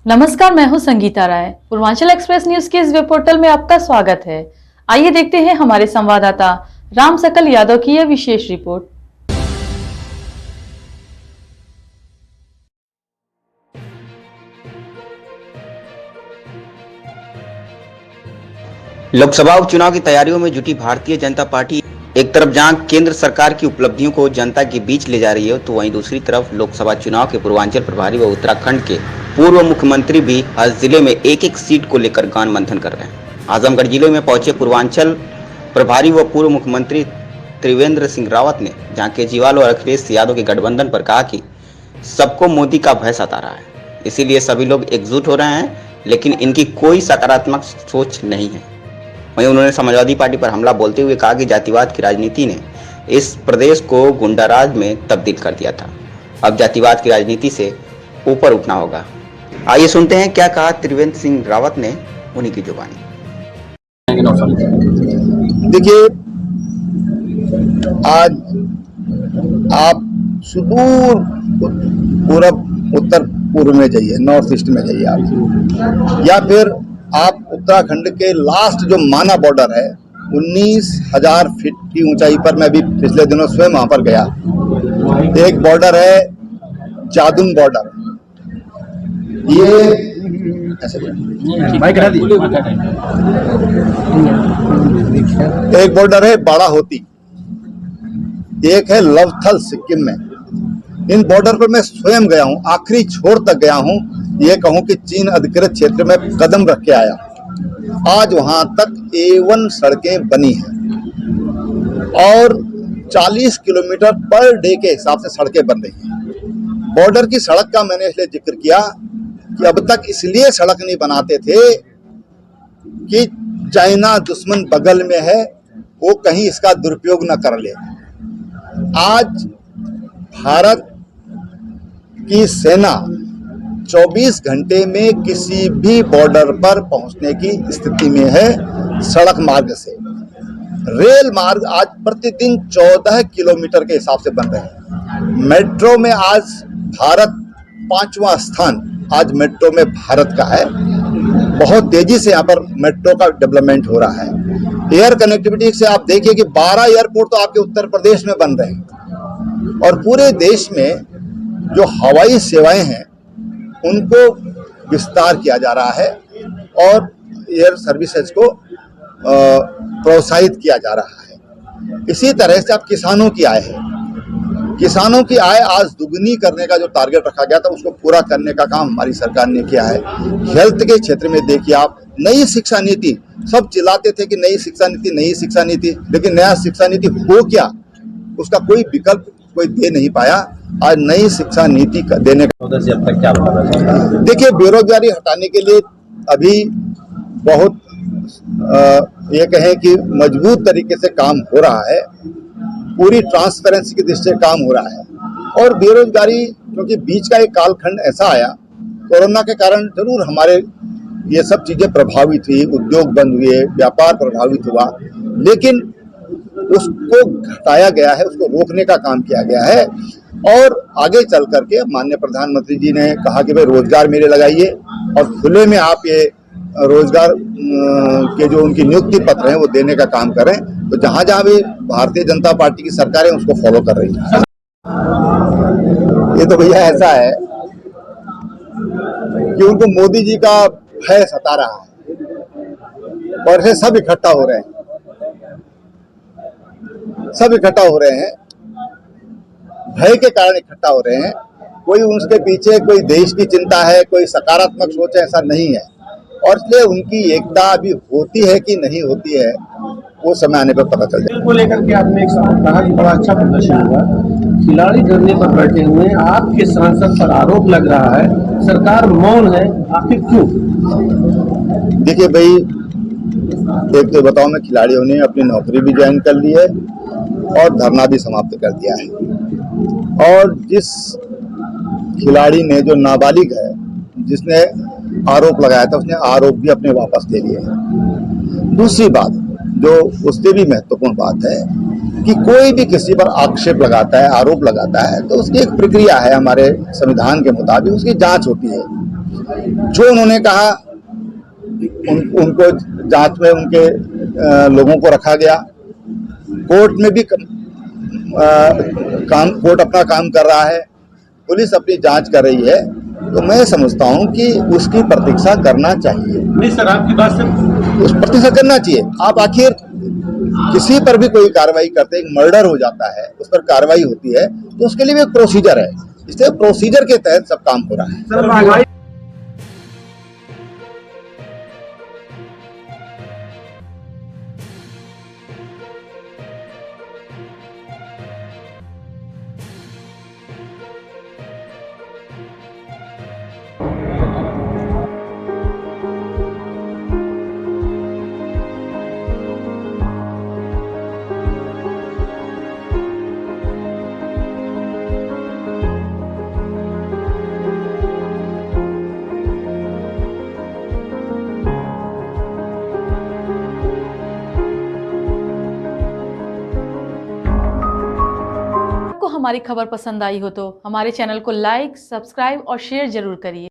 नमस्कार, मैं हूं संगीता राय। पूर्वांचल एक्सप्रेस न्यूज के इस वेब पोर्टल में आपका स्वागत है। आइए देखते हैं हमारे संवाददाता राम सकल यादव की यह विशेष रिपोर्ट। लोकसभा उपचुनाव की तैयारियों में जुटी भारतीय जनता पार्टी एक तरफ जहां केंद्र सरकार की उपलब्धियों को जनता के बीच ले जा रही है, तो वहीं दूसरी तरफ लोकसभा चुनाव के पूर्वांचल प्रभारी व उत्तराखंड के पूर्व मुख्यमंत्री भी हर जिले में एक एक सीट को लेकर गान मंथन कर रहे हैं। आजमगढ़ जिले में पहुंचे पूर्वांचल प्रभारी व पूर्व मुख्यमंत्री त्रिवेंद्र सिंह रावत ने जहां केजरीवाल और अखिलेश यादव के गठबंधन पर कहा कि सबको मोदी का भय सता रहा है, इसीलिए सभी लोग एकजुट हो रहे हैं, लेकिन इनकी कोई सकारात्मक सोच नहीं है। वहीं उन्होंने समाजवादी पार्टी पर हमला बोलते हुए कहा कि जातिवाद की राजनीति ने इस प्रदेश को गुंडाराज में तब्दील कर दिया था, अब जातिवाद की राजनीति से ऊपर उठना होगा। आइए सुनते हैं क्या कहा त्रिवेंद्र सिंह रावत ने, उन्हीं की जुबानी। देखिए, आज आप सुदूर पूरब उत्तर पूर्व में जाइए, नॉर्थ ईस्ट में जाइए आप, या फिर आप उत्तराखंड के लास्ट जो माना बॉर्डर है 19,000 फीट की ऊंचाई पर, मैं भी पिछले दिनों स्वयं वहां पर गया। एक बॉर्डर है जादुन बॉर्डर, ये एक बॉर्डर है बाड़ा होती, एक है लवथल सिक्किम में। इन बॉर्डर पर मैं स्वयं गया हूं, आखिरी छोर तक गया हूं। ये कहूं कि चीन अधिकृत क्षेत्र में कदम रख के आया। आज वहां तक A1 सड़कें बनी हैं और 40 किलोमीटर पर डे के हिसाब से सड़कें बन रही हैं। बॉर्डर की सड़क का मैंने इसलिए जिक्र किया कि अब तक इसलिए सड़क नहीं बनाते थे कि चाइना दुश्मन बगल में है, वो कहीं इसका दुरुपयोग न कर ले। आज भारत की सेना 24 घंटे में किसी भी बॉर्डर पर पहुंचने की स्थिति में है, सड़क मार्ग से। रेल मार्ग आज प्रतिदिन 14 किलोमीटर के हिसाब से बन रहे हैं। मेट्रो में आज भारत 5वां स्थान आज मेट्रो में भारत का है। बहुत तेजी से यहाँ पर मेट्रो का डेवलपमेंट हो रहा है। एयर कनेक्टिविटी से आप देखिए कि 12 एयरपोर्ट तो आपके उत्तर प्रदेश में बन रहे हैं और पूरे देश में जो हवाई सेवाएं हैं उनको विस्तार किया जा रहा है और एयर सर्विसेज को प्रोत्साहित किया जा रहा है। इसी तरह से अब किसानों की आय है, किसानों की आय आज दुगनी करने का जो टारगेट रखा गया था उसको पूरा करने का काम हमारी सरकार ने किया है। हेल्थ के क्षेत्र में देखिए आप, नई शिक्षा नीति, सब चिल्लाते थे कि नई शिक्षा नीति, नई शिक्षा नीति, लेकिन नया शिक्षा नीति हो क्या, उसका कोई विकल्प कोई दे नहीं पाया। आज नई शिक्षा नीति देने का अब तक क्या बताया? देखिए, बेरोजगारी हटाने के लिए अभी बहुत ये कहें कि मजबूत तरीके से काम हो रहा है, पूरी ट्रांसपेरेंसी की दृष्टि से काम हो रहा है। और बेरोजगारी, क्योंकि बीच का एक कालखंड ऐसा आया, कोरोना के कारण जरूर हमारे ये सब चीजें प्रभावित हुई, उद्योग बंद हुए, व्यापार प्रभावित हुआ, लेकिन उसको घटाया गया है, उसको रोकने का काम किया गया है। और आगे चल करके माननीय प्रधानमंत्री जी ने कहा कि भाई रोजगार मेले लगाइए और खुले में आप ये रोजगार के जो उनकी नियुक्ति पत्र हैं वो देने का काम करें। तो जहां जहां भी भारतीय जनता पार्टी की सरकारें उसको फॉलो कर रही है। ये तो भैया ऐसा है कि उनको मोदी जी का भय सता रहा है और ऐसे सब इकट्ठा हो रहे हैं, सब इकट्ठा हो रहे हैं, भय के कारण इकट्ठा हो रहे हैं। कोई उसके पीछे कोई देश की चिंता है, कोई सकारात्मक सोच है, ऐसा नहीं है। और इसलिए उनकी एकता अभी होती है कि नहीं होती है, वो समय आने पर पता चल जाएगा। को लेकर के आपने एक सवाल कहा कि बड़ा अच्छा प्रदर्शन हुआ, खिलाड़ी धरने पर बैठे हुए, आपके सांसद पर आरोप लग रहा है सरकार मौन है, आखिर क्यों? देखिए भाई, एक तो बताओ, मैं खिलाड़ियों ने अपनी नौकरी भी ज्वाइन कर ली है और धरना भी समाप्त कर दिया है। और जिस खिलाड़ी ने, जो नाबालिग है, जिसने आरोप लगाया था, उसने आरोप भी अपने वापस ले लिए हैं। दूसरी बात, जो उससे भी महत्वपूर्ण बात है कि कोई भी किसी पर आक्षेप लगाता है, आरोप लगाता है, तो उसकी एक प्रक्रिया है, हमारे संविधान के मुताबिक उसकी जांच होती है। जो उन्होंने कहा उनको जांच में उनके लोगों को रखा गया। कोर्ट में भी कोर्ट अपना काम कर रहा है, पुलिस अपनी जांच कर रही है, तो मैं समझता हूं कि उसकी प्रतीक्षा करना चाहिए। नहीं सर, आपकी बात से उस प्रतीक्षा करना चाहिए। आप आखिर किसी पर भी कोई कार्रवाई करते, एक मर्डर हो जाता है, उस पर कार्रवाई होती है, तो उसके लिए भी एक प्रोसीजर है, इसलिए प्रोसीजर के तहत सब काम हो रहा है। आपको हमारी खबर पसंद आई हो तो हमारे चैनल को लाइक, सब्सक्राइब और शेयर जरूर करिए।